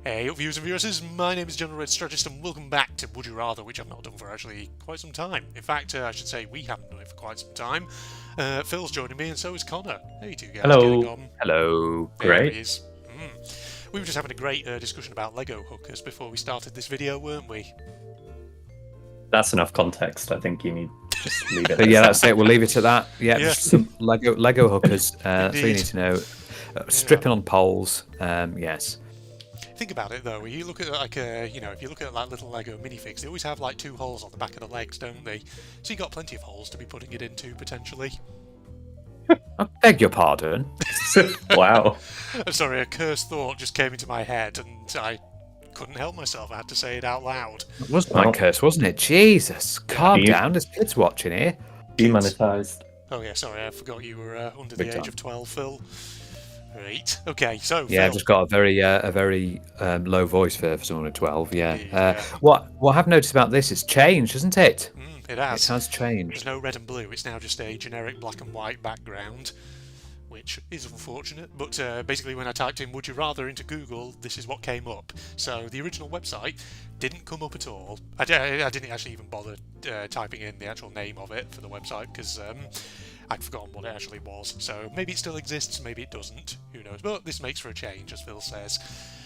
Hey up viewers and viewers, my name is General Red Strategist and welcome back to Would You Rather, which I've not done for actually quite some time. In fact, I should say we haven't done it for quite some time. Phil's joining me and so is Connor. Hey you two guys, getting Hello. on? Hello. There he Great. is. We were just having a great discussion about Lego hookers before we started this video, weren't we? That's enough context. I think you need to just leave it. But yeah, that's it. We'll leave it at that. Yeah, Yeah. just some Lego hookers. That's all you Indeed. need to know. Stripping on poles. Yes. Think about it though, you look at like if you look at that little Lego minifigs, they always have like two holes on the back of the legs, don't they? So you got plenty of holes to be putting it into potentially. I beg your pardon. Wow. I'm sorry, a cursed thought just came into my head and I couldn't help myself. I had to say it out loud. It was my curse, wasn't it? Jesus. Calm You- down. There's kids watching here. Demonetized. Oh yeah, sorry, I forgot you were under Big the time. age of 12, Phil. Right. Okay, so Yeah, I've Phil. just got a very low voice for someone at 12. Yeah. Yeah. What I've noticed about this is changed, hasn't it? It It has. has There's changed. no red and blue. It's now just a generic black and white background, which is unfortunate. But basically, when I typed in "Would you rather" into Google, this is what came up. So the original website didn't come up at all. I didn't actually even bother typing in the actual name of it for the website because I'd forgotten what it actually was. So maybe it still exists, maybe it doesn't. Who knows? But this makes for a change, as Phil says.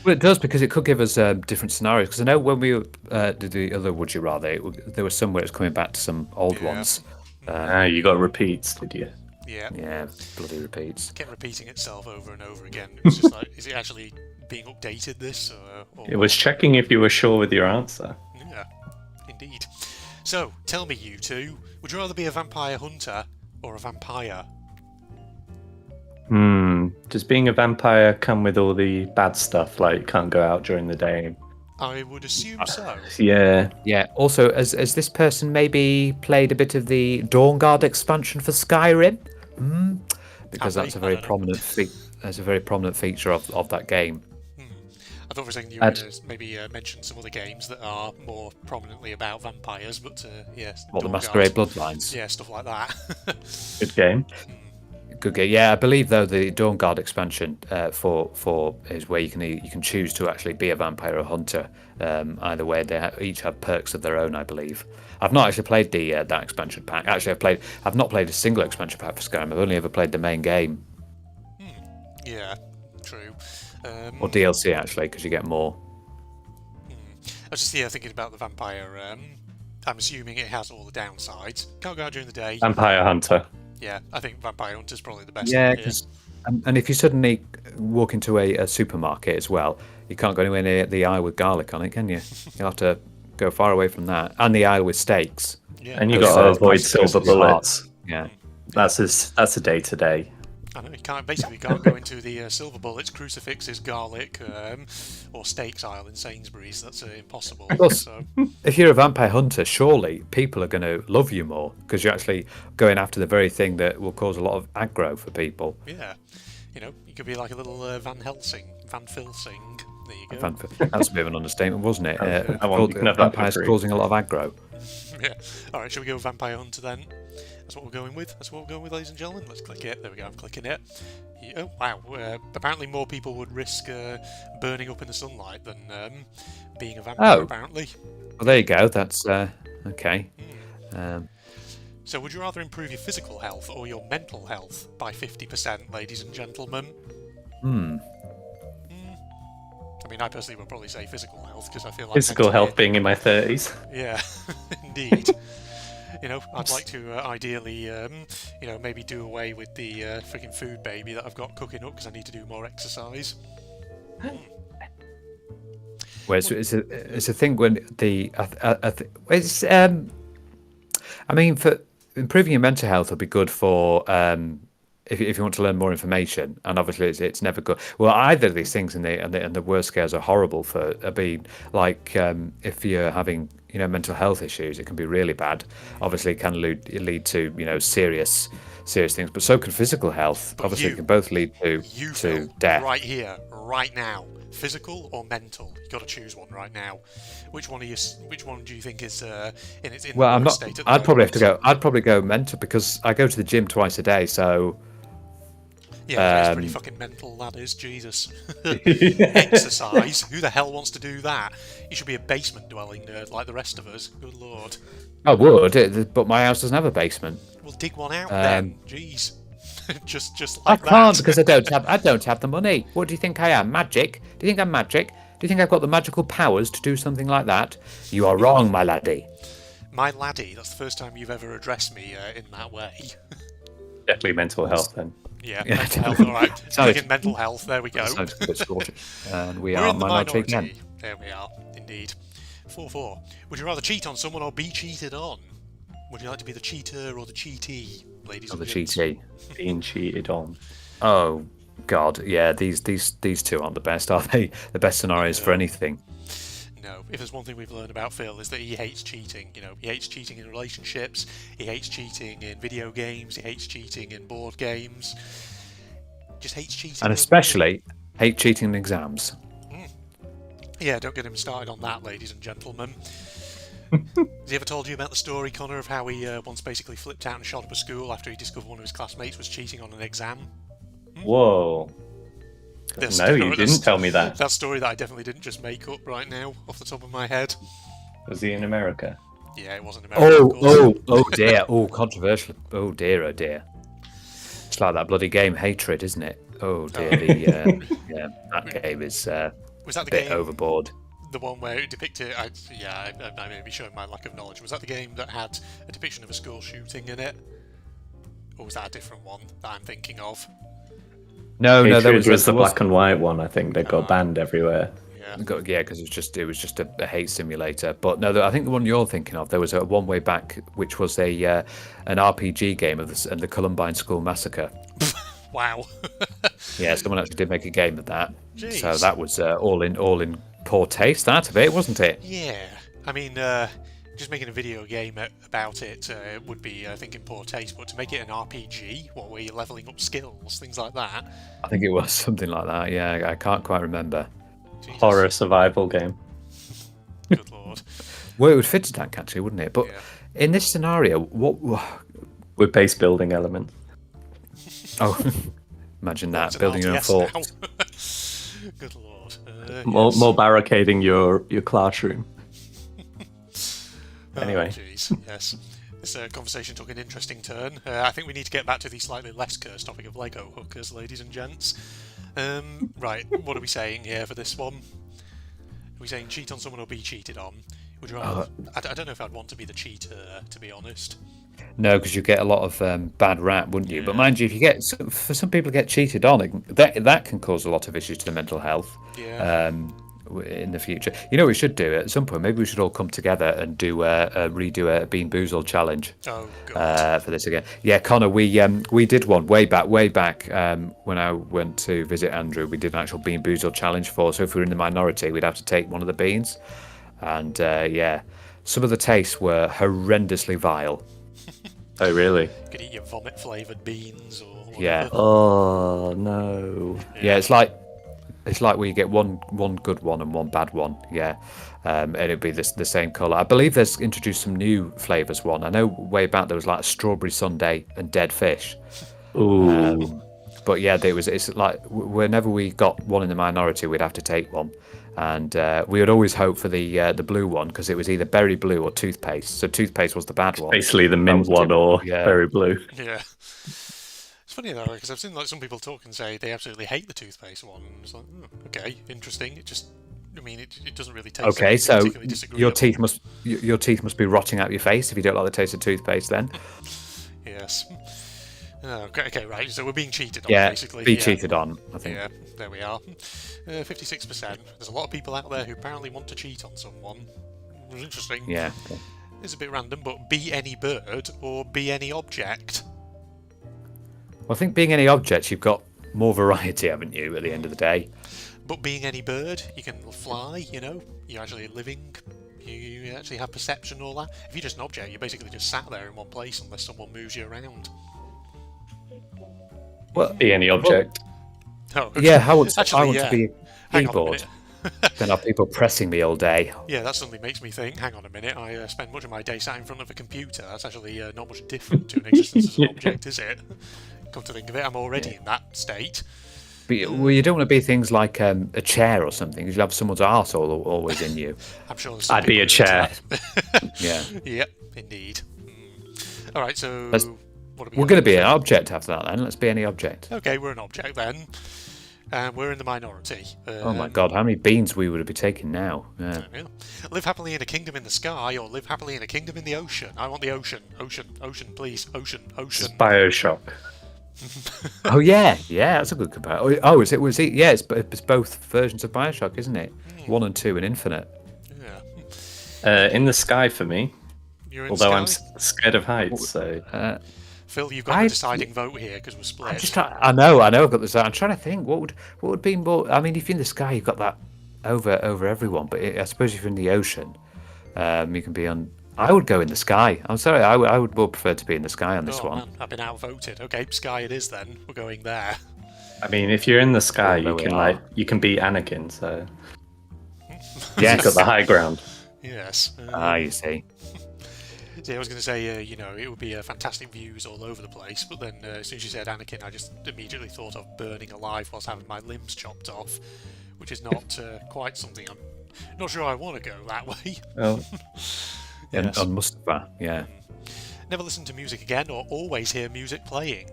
Well, it does because it could give us different scenarios. Because I know when we did the other Would You Rather, there was some where it was coming back to some old Yeah. ones. You got repeats, did you? Yeah. Yeah, bloody repeats. Kept repeating itself over and over again. It was just like, is it actually being updated? This? Or It was checking if you were sure with your answer. Yeah, indeed. So, tell me, you two, would you rather be a vampire hunter or a vampire? Does being a vampire come with all the bad stuff, like can't go out during the day? I would assume so. Yeah. Yeah. Also, has this person maybe played a bit of the Dawnguard expansion for Skyrim? Because Have that's they? a very I don't know. prominent that's a very prominent feature of that game. I thought for a second you were going to maybe mention some other games that are more prominently about vampires, but yes. What, the Dawnguard. Masquerade Bloodlines? Yeah, stuff like that. Good game. Good game. Yeah, I believe though the Dawnguard expansion for is where you can choose to actually be a vampire or hunter. Either way, they each have perks of their own, I believe. I've not actually played the that expansion pack. Actually, I've not played a single expansion pack for Skyrim. I've only ever played the main game Yeah, true. or DLC actually, because you get more. I was just thinking about the vampire. I'm assuming it has all the downsides. Can't go out during the day. Vampire Hunter. Yeah, I think Vampire Hunter's probably the best. Yeah, one here. 'cause- and if you suddenly walk into a supermarket as well, you can't go anywhere near the aisle with garlic on it, can you? You'll have to go far away from that, and the aisle with steaks. Yeah, And you Those got to are avoid classic silver Christmas bullets. Yeah. That's a day to day. I know, you can't go into the silver bullets, crucifixes, garlic, or steaks aisle in Sainsbury's. That's impossible. Plus- So, If you're a vampire hunter, surely people are going to love you more because you're actually going after the very thing that will cause a lot of aggro for people. yeah, you could be like a little Van Helsing, Van Filsing. There you go. That's a bit of an understatement, wasn't it? I want- you can have that for Vampires free. causing a lot of aggro. Yeah. All right, shall we go Vampire Hunter then? That's what we're going with. That's what we're going with, ladies and gentlemen. Let's click it. There we go. I'm clicking it. Oh wow! Apparently, more people would risk burning up in the sunlight than being a vampire. Oh. Apparently. Well, there you go. That's okay. So, would you rather improve your physical health or your mental health by 50%, ladies and gentlemen? I mean, I personally would probably say physical health because I feel like Physical mentally- health being in my 30s. Yeah, indeed. I'd like to ideally, maybe do away with the freaking food baby that I've got cooking up because I need to do more exercise. Well, it's a thing when I mean, for improving your mental health will be good for if you want to learn more information, and obviously it's never good. Well, either of these things and the worst cases are horrible for being like if you're having mental health issues, it can be really bad. Obviously, it can lead to serious things, but so can physical health. But Obviously, you- it can both lead You to feel death. right here, right now, physical or mental. You got to choose one right now. Which one do you think is in its in Well, the I'm worst not. state? At the I'd probably have moment? to go. I'd probably go mental because I go to the gym twice a day. So Yeah, it's pretty fucking mental, that is. Jesus. Exercise? Who the hell wants to do that? You should be a basement-dwelling nerd like the rest of us. Good lord. I would, but my house doesn't have a basement. Well, dig one out then. Jeez. just I like can't that. because I don't have the money. What do you think I am? Magic? Do you think I'm magic? Do you think I've got the magical powers to do something like that? You are wrong, my laddie. My laddie, that's the first time you've ever addressed me in that way. Definitely mental health then. Yeah, mental health, alright. Speaking mental health, there we go. Sounds a bit Scottish. And we We're are in the minority minority. again. There we are, indeed. 4-4. Would you rather cheat on someone or be cheated on? Would you like to be the cheater or the cheatee, ladies Or and the gents? cheatee. Being cheated on. Oh God, yeah. These two aren't the best, are they? The best scenarios for anything. No. If there's one thing we've learned about Phil is that he hates cheating. You know, he hates cheating in relationships. He hates cheating in video games. He hates cheating in board games. Just hates cheating. And especially hate cheating in exams. Yeah, don't get him started on that, ladies and gentlemen. Has he ever told you about the story, Connor, of how he once basically flipped out and shot up a school after he discovered one of his classmates was cheating on an exam? Whoa. That's- No, you that's- didn't tell me that. That story that I definitely didn't just make up right now, off the top of my head. Was he in America? Yeah, it wasn't American. Oh dear. Oh, controversial. Oh dear, oh dear. It's like that bloody game Hatred, isn't it? Oh dear. Yeah, that game is Was that a the bit game, overboard. the one where it depicted... I may be showing my lack of knowledge. Was that the game that had a depiction of a school shooting in it? Or was that a different one that I'm thinking of? No, there Hatred was the black and white one, I think, that got banned everywhere. Yeah. Yeah, because it was just a hate simulator. But no, I think the one you're thinking of, there was a one way back, which was an RPG game of the Columbine School Massacre. Wow. Yeah, someone actually did make a game of that. So Jeez. that was all in poor taste. That of it, wasn't it? Yeah. I mean, just making a video game about it would be, I think, in poor taste. But to make it an RPG, what, where you're leveling up skills, things like that. I think it was something like that. Yeah, I can't quite remember. Jesus. Horror survival game. Good lord. Well, it would fit to that actually, wouldn't it? But Yeah. in this scenario, what? With base building elements. Oh, imagine that It's an building your own RTS fort. now. Good lord. More barricading your classroom. Anyway. Jeez, yes. This conversation took an interesting turn. I think we need to get back to the slightly less cursed topic of Lego hookers, ladies and gents. Right, what are we saying here for this one? Are we saying cheat on someone or be cheated on? Would you rather... I don't know if I'd want to be the cheater, to be honest. No, because you get a lot of bad rap, wouldn't you? But mind you, if you get for some people get cheated on, that can cause a lot of issues to their mental health. Yeah. In the future, you know, what we should do at some point. Maybe we should all come together and redo a Bean Boozled challenge. Oh, God. For this again. Yeah, Connor, we did one way back when I went to visit Andrew. We did an actual Bean Boozled challenge for. So if we were in the minority, we'd have to take one of the beans, and yeah, some of the tastes were horrendously vile. Oh, really? You could eat your vomit-flavoured beans or whatever. Yeah. Oh, no. Yeah, it's like where you get one good one and one bad one. Yeah, and it'd be the same colour. I believe there's introduced some new flavours. One I know way back there was like a strawberry sundae and dead fish. Ooh. But yeah, it's like whenever we got one in the minority, we'd have to take one, and we would always hope for the blue one because it was either berry blue or toothpaste. So toothpaste was the bad one. Basically the mint one or berry blue. Yeah. It's funny though, because I've seen like some people talk and say they absolutely hate the toothpaste one. And it's like, okay, interesting. It just, I mean, it doesn't really taste. Okay, anything so particularly disagreeable. your teeth must be rotting out your face if you don't like the taste of toothpaste. Then Yes. Okay, right. So we're being cheated on, yeah, basically. be Yeah. cheated on. I think. Yeah, there we are. 56%. There's a lot of people out there who apparently want to cheat on someone. It was interesting. Yeah. It's a bit random, but be any bird or be any object. Well, I think being any object, you've got more variety, haven't you? At the end of the day. But being any bird, you can fly, you know, you're actually living, you actually have perception and all that. If you're just an object, you're basically just sat there in one place unless someone moves you around. Well, Be any object. Oh, yeah, I want Actually, to be a Hang on a keyboard. minute. Then have people pressing me all day. Yeah, that suddenly makes me think, hang on a minute, I spend much of my day sat in front of a computer. That's actually not much different to an existence as an object, is it? come to think of it, I'm already in that state. But well, you don't want to be things like a chair or something, because you'll have someone's arsehole always in you. I'm sure there's some I'd be a people who are chair. into that. Yeah. Yep, indeed. All right, so Let's- what are we We're going to be an object after that, then. Let's be any object. Okay, we're an object then. We're in the minority. Oh my god, how many beans we would be taking now? Yeah. Yeah. Live happily in a kingdom in the sky, or live happily in a kingdom in the ocean. I want the ocean. Ocean, ocean, please. Ocean, ocean. Bioshock. Oh yeah, that's a good comparison. Oh, was it? Yeah, it's both versions of Bioshock, isn't it? 1 and 2 and Infinite. Yeah. In the sky for me. You're in Although sky? I'm scared of heights, so Phil, you've got the deciding vote here because we're split. I know. I've got this. I'm trying to think. What would be more? I mean, if you're in the sky, you've got that over everyone. But I suppose if you're in the ocean, you can be on. I would go in the sky. I'm sorry. I would more prefer to be in the sky on this Oh one. man, I've been outvoted. Okay, sky it is then. We're going there. I mean, if you're in the sky, Well, you there can we are. you can beat Anakin, so Yes. you've got the high ground. Yes. You see. See, I was going to say, it would be fantastic views all over the place, but then as soon as you said Anakin, I just immediately thought of burning alive whilst having my limbs chopped off, which is not quite something I'm not sure I want to go that way. Well, Yes. On Mustafa, yeah. Never listen to music again, or always hear music playing.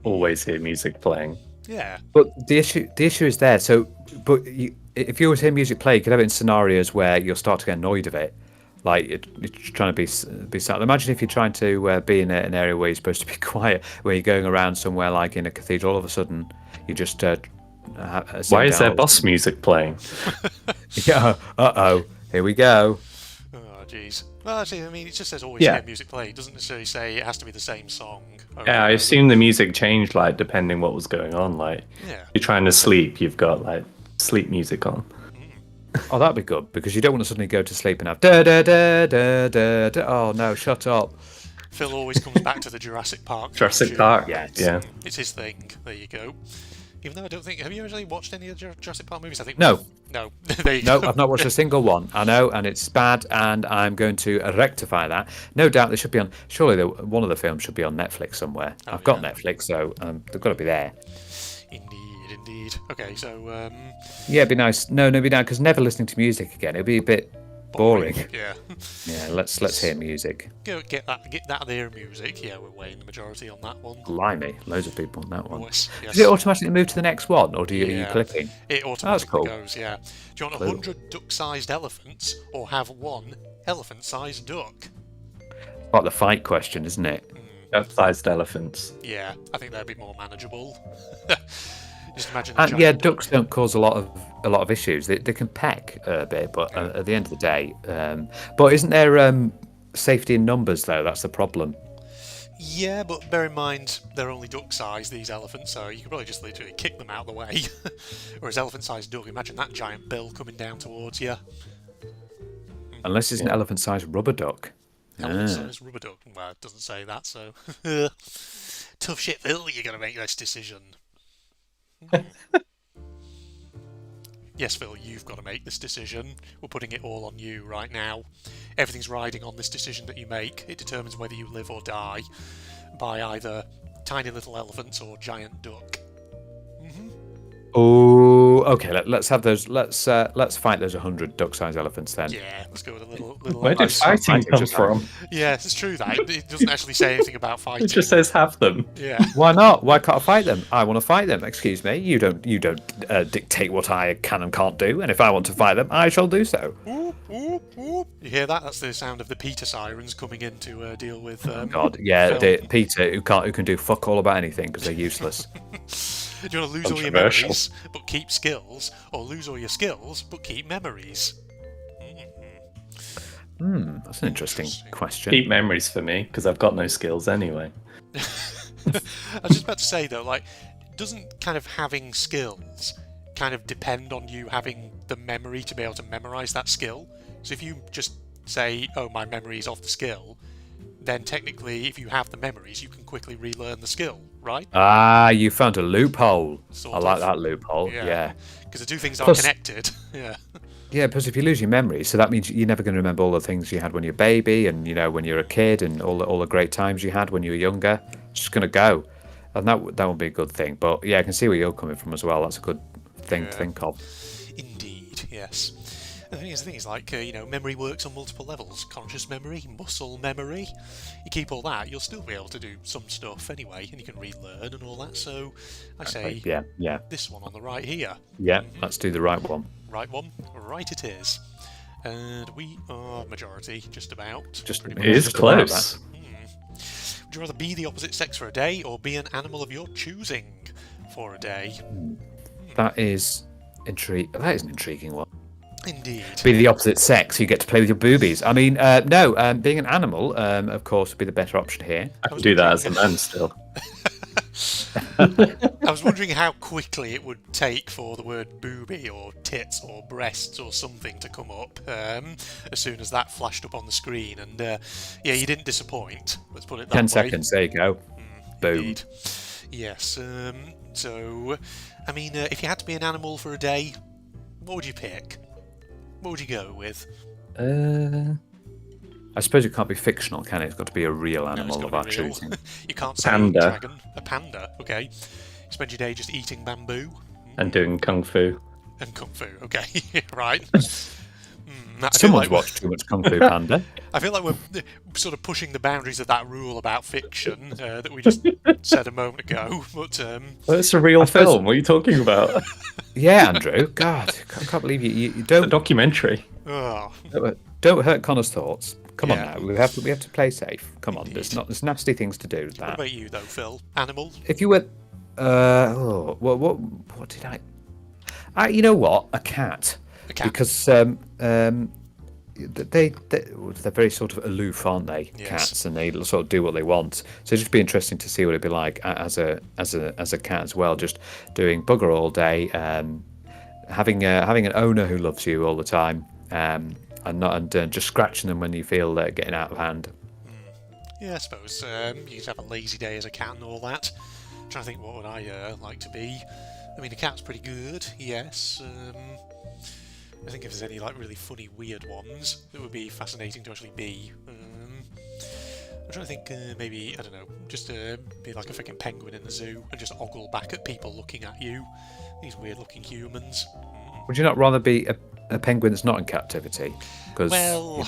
always hear music playing. Yeah. But the issue is there. So, but if you always hear music play, you could have it in scenarios where you'll start to get annoyed of it. Like you're trying to be silent. Imagine if you're trying to be in an area where you're supposed to be quiet, where you're going around somewhere like in a cathedral. All of a sudden, you just Why is there boss music playing? Yeah. Here we go. Oh, jeez. Well, actually, I mean, it just says always Yeah. hear music play. It doesn't necessarily say it has to be the same song. over Yeah, I and over. assume the music changed like depending what was going on. Like Yeah. you're trying to sleep, you've got like sleep music on. Oh, that'd be good because you don't want to suddenly go to sleep and have da da da da da da. Oh no, shut up. Phil always comes back to the Jurassic Park. Jurassic tune. Park. Yes. Yeah. It's his thing. There you go. Even though I don't think... Have you actually watched any of the Jurassic Park movies? I think... No. No. There you No, go. I've not watched a single one. I know, and it's bad, and I'm going to rectify that. No doubt they should be on. Surely one of the films should be on Netflix somewhere. Oh, I've got yeah. Netflix, so they've got to be there. Indeed, indeed. Okay, so... Yeah, it'd be nice. No, it'd be nice because never listening to music again. It'd be a bit boring. Yeah. Yeah, let's hear music. Go get that there music. Yeah, we're way in the majority on that one. Blimey, loads of people on that one. Yes. Does it automatically move to the next one, or are you Yeah. clicking? It automatically cool. goes, yeah. Do you want Cool. 100 duck-sized elephants or have one elephant-sized duck? Like the fight question, isn't it? Duck-sized elephants. Yeah, I think that'd be more manageable. Just imagine a And giant yeah, duck. ducks don't cause a lot of issues. They can peck a bit, but at the end of the day, but isn't there safety in numbers though? That's the problem. Yeah, but bear in mind they're only duck-sized, these elephants, so you could probably just literally kick them out of the way. Whereas elephant-sized duck, imagine that giant bill coming down towards you. Unless it's an elephant-sized rubber duck. Elephant-sized rubber duck. Well, it doesn't say that, so... Tough shit, Phil, you're going to make this decision. Yes, Phil, you've got to make this decision. We're putting it all on you right now. Everything's riding on this decision that you make. It determines whether you live or die by either tiny little elephants or giant duck. Oh, okay. Let's have those. Let's fight those 100 duck-sized elephants then. Yeah, let's go with a little. Where did fighting come from? Yeah, it's true that it doesn't actually say anything about fighting. It just says have them. Yeah. Why not? Why can't I fight them? I want to fight them. Excuse me. You don't dictate what I can and can't do. And if I want to fight them, I shall do so. Whoop, whoop, whoop. You hear that? That's the sound of the Peter sirens coming in to deal with. God, yeah, Phil. Peter, who can do fuck all about anything because they're useless. Do you want to lose all your Controversial. memories but keep skills, or lose all your skills but keep memories? That's an interesting question. Keep memories for me because I've got no skills anyway. I was just about to say though, like, doesn't kind of having skills kind of depend on you having the memory to be able to memorize that skill? So if you just say, "Oh, my memory is off the skill," then technically, if you have the memories, you can quickly relearn the skill, right? Ah, you found a loophole. Sort I like of. that loophole. Yeah. Because the two things are Plus- connected. Yeah. Yeah, because if you lose your memory, so that means you're never going to remember all the things you had when you're a baby, and when you're a kid, and all the great times you had when you were younger. It's just going to go. and that would be a good thing. But yeah, I can see where you're coming from as well. That's a good thing to think of. Indeed, yes. The thing is, like, memory works on multiple levels. Conscious memory, muscle memory. You keep all that, you'll still be able to do some stuff anyway, and you can relearn and all that. So, I say, Yeah. this one on the right here. Yeah, let's do the right one. Right one? Right it is. And we are majority, just about. It is close. Would you rather be the opposite sex for a day, or be an animal of your choosing for a day? That is That is an intriguing one. Indeed. Be the opposite sex, you get to play with your boobies. I mean, no, being an animal, of course, would be the better option here. I can do that as a man still. I was wondering how quickly it would take for the word booby or tits or breasts or something to come up as soon as that flashed up on the screen. And yeah, you didn't disappoint. Let's put it that 10 way. seconds, there you go. Boom. Indeed. Yes. So, I mean, if you had to be an animal for a day, what would you pick? What would you go with? I suppose it can't be fictional, can it? It's got to be a real No, it's animal of gotta our be real. choosing. You can't say Panda. dragon. A panda, okay. You spend your day just eating bamboo And doing kung fu. and kung fu, okay. Right. I feel Someone's like watched too much Kung Fu Panda. I feel like we're sort of pushing the boundaries of that rule about fiction that we just said a moment ago. But Well, it's a real suppose- film. What are you talking about? Yeah, Andrew. God, I can't believe you a don't documentary. oh, don't hurt Connor's thoughts. Come Yeah. on now, we have to play safe. Come on, Indeed. there's nasty things to do with what that. about you though, Phil? Animal? If you were, what did you know what? A cat. A cat. Because they're very sort of aloof, aren't they? Yes. Cats, and they sort of do what they want. So it'd just be interesting to see what it'd be like as a cat as well, just doing bugger all day, having an owner who loves you all the time, and just scratching them when you feel getting out of hand. Yeah, I suppose you could have a lazy day as a cat and all that. Trying to think, what would I like to be? I mean, a cat's pretty good, yes. I think if there's any like really funny, weird ones that would be fascinating to actually be. I'm trying to think, maybe, I don't know, just be like a freaking penguin in the zoo and just ogle back at people looking at you. These weird-looking humans. Would you not rather be a penguin that's not in captivity? Because Well,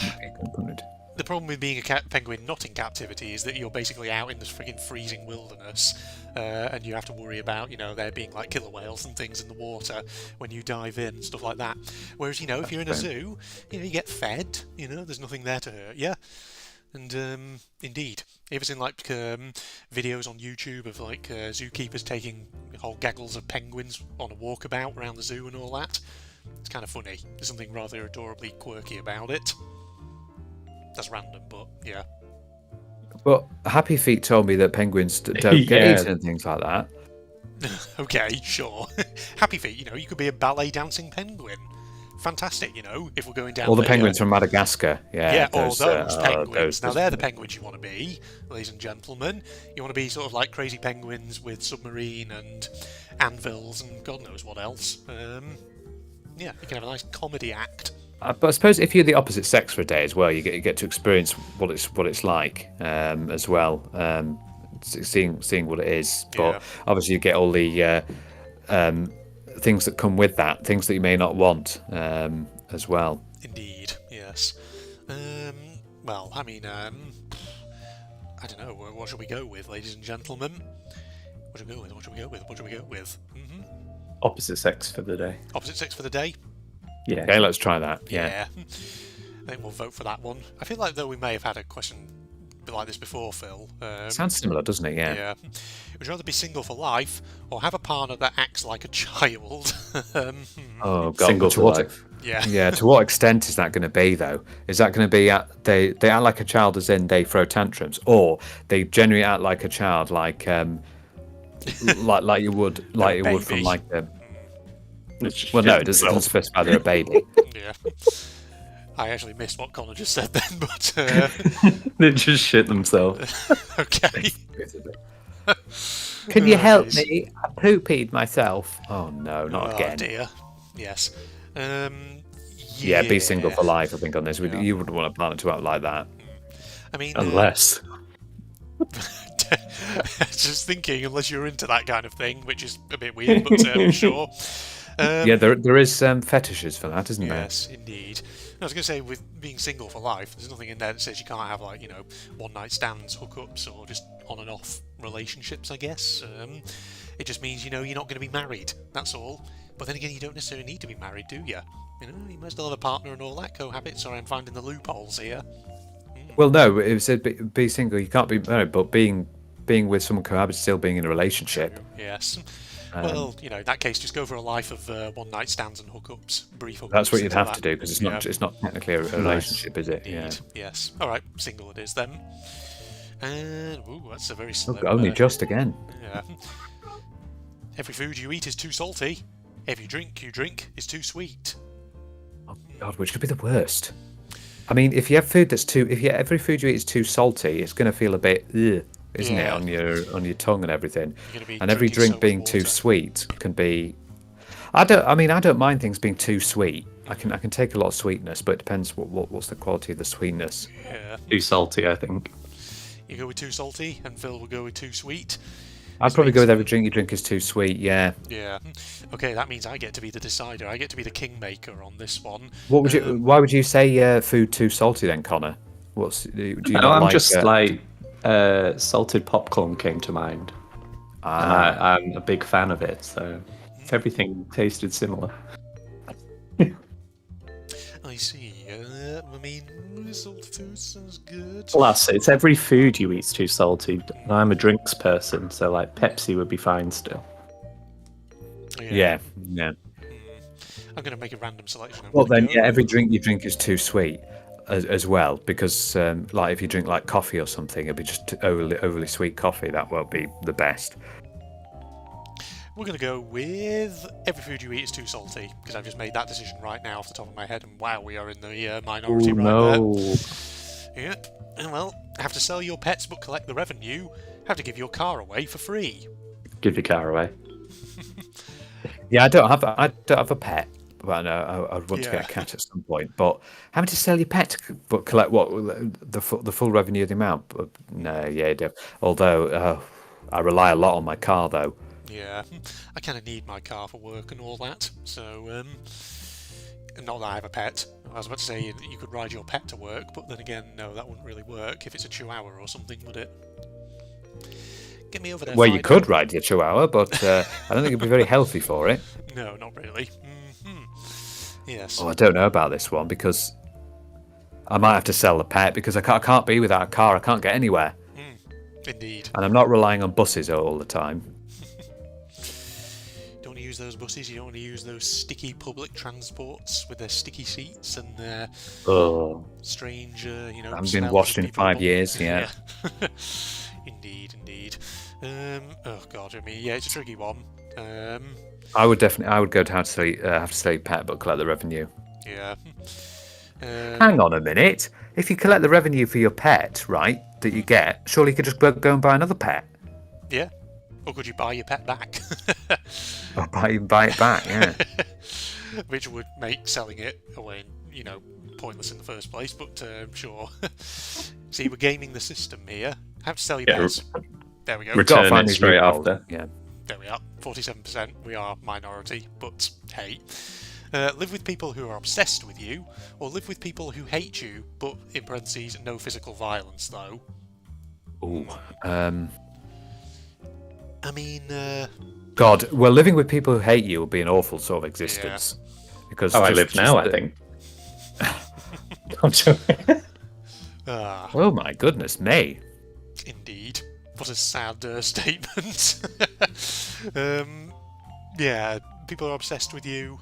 the problem with being a penguin not in captivity is that you're basically out in this freaking freezing wilderness, and you have to worry about, there being like killer whales and things in the water when you dive in and stuff like that. Whereas, if you're in a zoo, you get fed, there's nothing there to hurt you. And indeed, have you seen like videos on YouTube of like zookeepers taking whole gaggles of penguins on a walkabout around the zoo and all that? It's kind of funny. There's something rather adorably quirky about it. That's random, but yeah. But Happy Feet told me that penguins don't get Yeah. eaten and things like that. Okay, sure. Happy Feet, you could be a ballet dancing penguin. Fantastic, if we're going down All the penguins from Madagascar. Yeah, those, all those penguins. those- Now, they're the penguins you want to be, ladies and gentlemen. You want to be sort of like crazy penguins with submarine and anvils and God knows what else. Yeah, you can have a nice comedy act. But I suppose if you're the opposite sex for a day as well, you get to experience what it's like as well, seeing what it is. But Yeah. obviously, you get all the things that come with that, things that you may not want as well. Indeed, yes. Well, I mean, I don't know. What should we go with, ladies and gentlemen? What should we go with? What should we go with? What should we go with? Opposite sex for the day. Opposite sex for the day? Yeah. Okay, let's try that. Yeah. I think we'll vote for that one. I feel like though we may have had a question like this before, Phil. Sounds similar, doesn't it? Yeah. Would you rather be single for life or have a partner that acts like a child? Oh god. Single to for what? life. Yeah. Yeah. To what extent is that going to be though? Is that going to be they act like a child as in they throw tantrums, or they genuinely act like a child, like like you would from baby. like the. It's just Well, no, shit it doesn't itself. specify they're a baby. Yeah. I actually missed what Connor just said then, but They just shit themselves. okay. Can you help Nice. me? I poo-peed myself. Oh no, not Oh again. dear. Yes. Yeah, be single for life. I think on this, you wouldn't want a partner to act like that. I mean, Unless. Just thinking, unless you're into that kind of thing, which is a bit weird, but sure. Yeah, there is fetishes for that, isn't there? Yes, indeed. I was going to say, with being single for life, there's nothing in there that says you can't have, like, one-night stands, hookups, or just on and off relationships, I guess. It just means, you're not going to be married, that's all. But then again, you don't necessarily need to be married, do you? You might still have a partner and all that, cohabit. Sorry, I'm finding the loopholes here. Well, no, it said be single. You can't be married, but being with someone cohabit, still being in a relationship. Yes. Well, in that case, just go for a life of one-night stands and hookups, brief hookups. That's what you'd things have like to do, because it's not technically a relationship, is it? Indeed. Yes. All right, single it is then. And that's a very slow. Only just again. Yeah. Every food you eat is too salty. Every drink you drink is too sweet. Oh God, which could be the worst? I mean, if every food you eat is too salty, it's going to feel a bit, isn't it, on your tongue and everything? And every drink being too sweet can be. I don't mind things being too sweet. I can take a lot of sweetness, but it depends what's the quality of the sweetness. Yeah. Too salty, I think. You go with too salty, and Phil will go with too sweet. I'd probably go with every drink you drink is too sweet. Yeah. Yeah. Okay, that means I get to be the decider. I get to be the kingmaker on this one. What would you? Why would you say food too salty then, Connor? Do you not I'm like, just salted popcorn came to mind. And I'm a big fan of it, so if everything tasted similar. I see. Salted food sounds good. Plus, it's every food you eat's too salty. And I'm a drinks person, so like Pepsi would be fine still. Yeah. I'm going to make a random selection. Well, then, every drink you drink is too sweet as well, because like if you drink like coffee or something, it'd be just overly sweet coffee. That won't be the best. We're going to go with every food you eat is too salty, because I've just made that decision right now off the top of my head, and wow, we are in the minority there. Yep. And well, have to sell your pets but collect the revenue, have to give your car away for free. Give your car away. Yeah, I don't have a pet, but I'd want to get a cat at some point. But having to sell your pet but collect what the full revenue of the amount? No, yeah, although I rely a lot on my car though. Yeah, I kind of need my car for work and all that, so, not that I have a pet. I was about to say you could ride your pet to work, but then again, no, that wouldn't really work if it's a chihuahua or something, would it? Get me over there. Well, you could ride your chihuahua, but I don't think it'd be very healthy for it. No, not really. Yes. Oh, I don't know about this one, because I might have to sell the pet, because I can't be without a car. I can't get anywhere. Indeed. And I'm not relying on buses all the time. Use those buses, you don't want to use those sticky public transports with their sticky seats and their strange, I haven't been washed in 5 years, yeah. Indeed. Oh god, it's a tricky one. I would go to have to sell pet but collect the revenue. Yeah. Hang on a minute. If you collect the revenue for your pet, right, that you get, surely you could just go and buy another pet. Yeah. Or could you buy your pet back? Or buy it back, yeah. Which would make selling it away, pointless in the first place, but sure. See, we're gaming the system here. Have to sell your pets. There we go. Return it straight after. Yeah. There we are. 47%. We are minority, but hey. Live with people who are obsessed with you, or live with people who hate you, but in parentheses, no physical violence, though. Ooh. God, well, living with people who hate you will be an awful sort of existence. Yeah. Because I live now, I think. I'm joking. Oh my goodness me. Indeed. What a sad statement. Yeah, people are obsessed with you.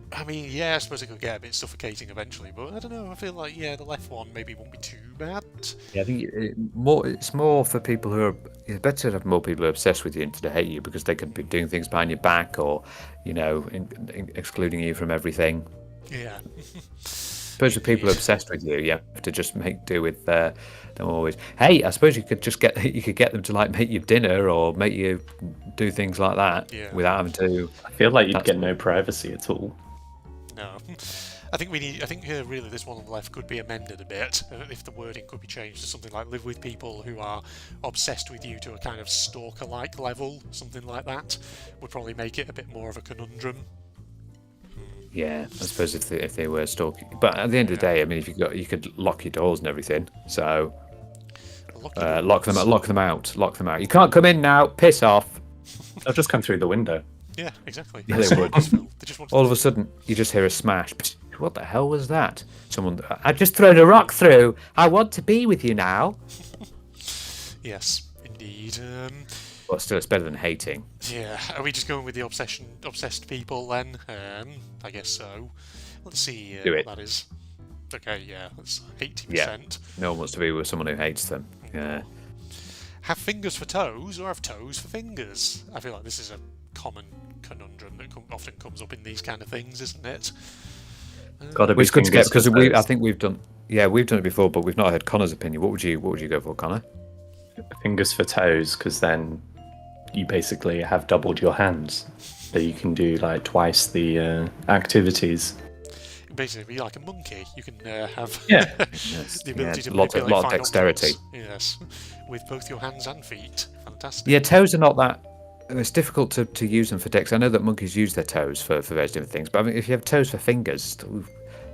I suppose it could get a bit suffocating eventually, but I don't know, I feel like, the left one maybe won't be too bad. Yeah, I think it's more for people who are... It's better to have more people who are obsessed with you instead of hate you, because they could be doing things behind your back or, excluding you from everything. Yeah. Especially people who are obsessed with you, you have to just make do with them always. Hey, I suppose you could get them to make you dinner or make you do things like that without having to... I feel like you'd get no privacy at all. No. I think really this one on the left could be amended a bit if the wording could be changed to something like live with people who are obsessed with you to a kind of stalker-like level, something like that would probably make it a bit more of a conundrum. Yeah, I suppose if they were stalking, but at the end of the day, I mean, you could lock your doors and everything. So lock them out. You can't come in now. Piss off. They'll just come through the window. Yeah, exactly. Yeah, they would. They just wanted All of a sudden, you just hear a smash. What the hell was that? Someone, I just thrown a rock through. I want to be with you now. Yes, indeed. But still, it's better than hating. Yeah, are we just going with the obsessed people then? I guess so. Let's see Do what it. that is. Okay, yeah, that's 80%. Yeah. No one wants to be with someone who hates them. Yeah. Have fingers for toes or have toes for fingers? I feel like this is a common conundrum that often comes up in these kind of things, isn't it? Got to be Which is good to get fingers because for I toes. think we've done it before, but we've not heard Connor's opinion. What would you go for, Connor? Fingers for toes, because then you basically have doubled your hands, so you can do like twice the activities. Basically, be like a monkey. You can have Yeah. the ability to lot of manipulate fine dexterity. objects. Yes, with both your hands and feet. Fantastic. Yeah, toes are not that. It's difficult to use them for dex. I know that monkeys use their toes for various different things, but I mean, if you have toes for fingers,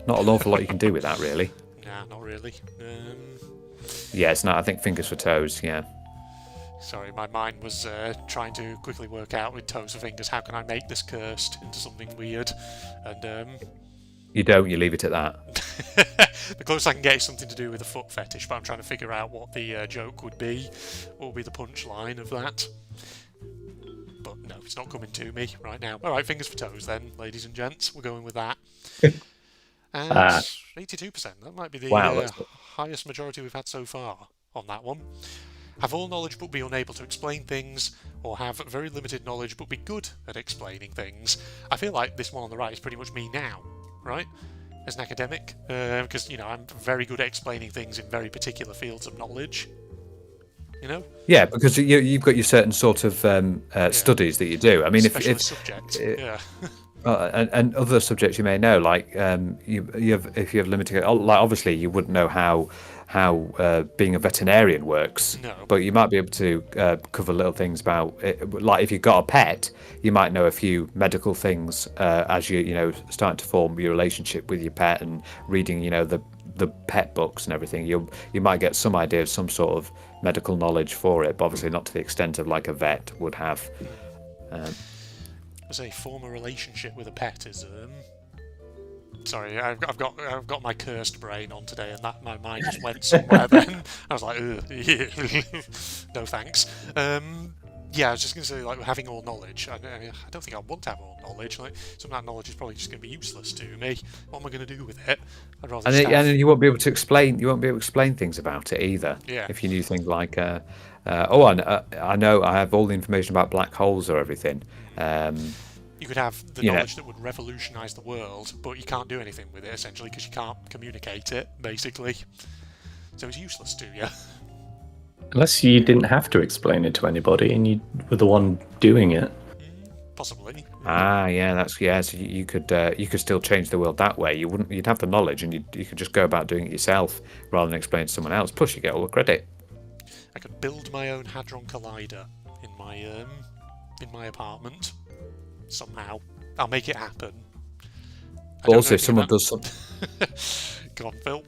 not an awful lot you can do with that, really. Nah, not really. Yeah, it's not. I think fingers for toes. Yeah. Sorry, my mind was trying to quickly work out with toes for fingers. How can I make this cursed into something weird? And You don't. You leave it at that. the closest I can get is something to do with a foot fetish, but I'm trying to figure out what the joke would be. What would be the punchline of that? But no, it's not coming to me right now. All right, fingers for toes then, ladies and gents. We're going with that. And 82%. That might be the Wow, that's- highest majority we've had so far on that one. Have all knowledge but be unable to explain things, or have very limited knowledge but be good at explaining things. I feel like this one on the right is pretty much me now, right? As an academic, because I'm very good at explaining things in very particular fields of knowledge. You know, Yeah, because you've got your certain sort of studies that you do. I mean, if specialist subject. Yeah. and other subjects you may know, like if you have limited, like obviously you wouldn't know how being a veterinarian works, No. but you might be able to cover little things about it. Like if you've got a pet, you might know a few medical things as you starting to form your relationship with your pet and reading the pet books and everything. You might get some idea of some sort of medical knowledge for it, but obviously not to the extent of like a vet would have. As a former relationship with a pet is sorry, I've got my cursed brain on today, and that my mind just went somewhere. Then I was like, ugh, no thanks. Yeah, I was just going to say, like, having all knowledge. I don't think I want to have all knowledge. Like, some of that knowledge is probably just going to be useless to me. What am I going to do with it? I'd rather. And then you won't be able to explain. You won't be able to explain things about it either. Yeah. If you knew things like, I know I have all the information about black holes or everything. You could have the knowledge that would revolutionise the world, but you can't do anything with it essentially because you can't communicate it, basically. So it's useless to you. Unless you didn't have to explain it to anybody and you were the one doing it. Possibly. So you could still change the world that way. You'd have the knowledge and you could just go about doing it yourself rather than explain it to someone else. Plus, you get all the credit. I could build my own Hadron Collider in my apartment. Somehow, I'll make it happen. But also, if someone does something, go on, Phil.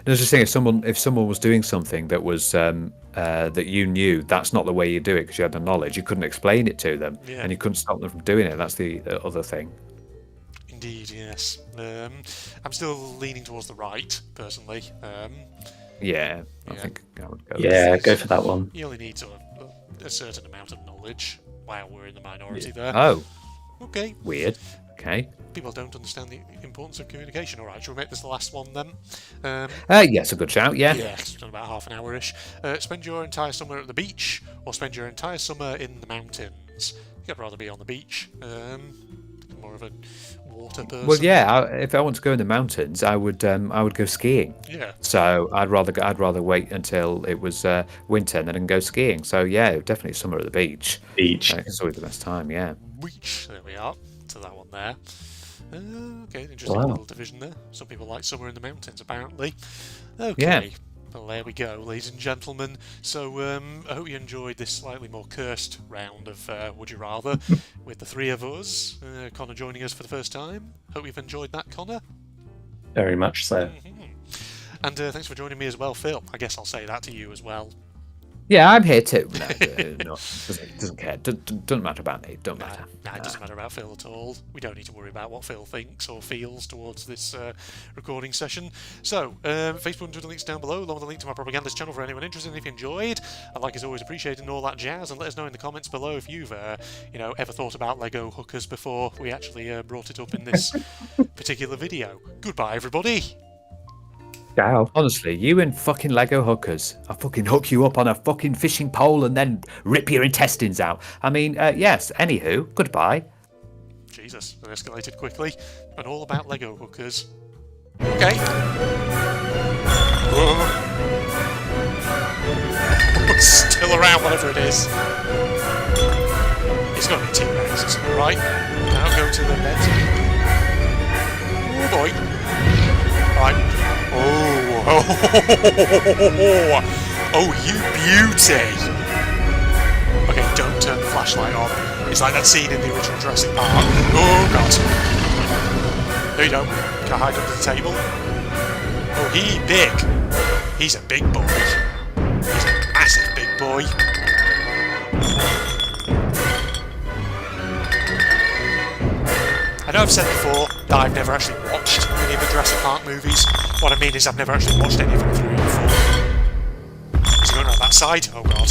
I was just saying, if someone was doing something that was that you knew, that's not the way you do it because you had the knowledge. You couldn't explain it to them, and you couldn't stop them from doing it. That's the other thing. Indeed, yes. I'm still leaning towards the right, personally. I think I would go. Yeah, go for that one. You only need sort of a certain amount of knowledge. Wow, we're in the minority there. Oh, okay. Weird. Okay. People don't understand the importance of communication. All right, shall we make this the last one then? Yes, a good shout. Yeah. Yeah, it's done about half an hour-ish. Spend your entire summer at the beach, or spend your entire summer in the mountains. I'd rather be on the beach. More of a water person. Well, yeah. If I want to go in the mountains, I would go skiing. Yeah. So I'd rather wait until it was winter and then go skiing. So yeah, definitely summer at the beach. Beach. It's always the best time. Yeah. Beach. There we are. To that one there. Okay, interesting Wow. little division there. Some people like Summer in the Mountains, apparently. Okay. Yeah. Well, there we go, ladies and gentlemen. So, I hope you enjoyed this slightly more cursed round of Would You Rather with the three of us. Connor joining us for the first time. Hope you've enjoyed that, Connor. Very much so. And thanks for joining me as well, Phil. I guess I'll say that to you as well. Yeah, I'm here too. No, doesn't care. Doesn't matter about me. Don't matter. Nah, it doesn't matter about Phil at all. We don't need to worry about what Phil thinks or feels towards this recording session. So, Facebook and Twitter links down below, along with a link to my propagandist channel for anyone interested. And if you enjoyed, I'd like as always appreciating all that jazz, and let us know in the comments below if you've ever thought about Lego hookers before we actually brought it up in this particular video. Goodbye, everybody. Ciao. Honestly, you and fucking Lego hookers. I'll fucking hook you up on a fucking fishing pole and then rip your intestines out. I mean, yes, anywho, goodbye. Jesus, that escalated quickly. And all about Lego hookers. Okay. Whoa. Still around, whatever it is. It's got to be T-Rex, isn't it, right? Now go to the bed. Oh boy. Right. Oh, oh, you beauty! Okay, don't turn the flashlight on. It's like that scene in the original Jurassic Park. Oh god! No, you don't. Can I hide under the table? Oh, he big. He's a big boy. He's a massive big boy. I know I've said before that I've never actually watched any of the Jurassic Park movies. What I mean is I've never actually watched any of them through before. Is he going around that side? Oh god.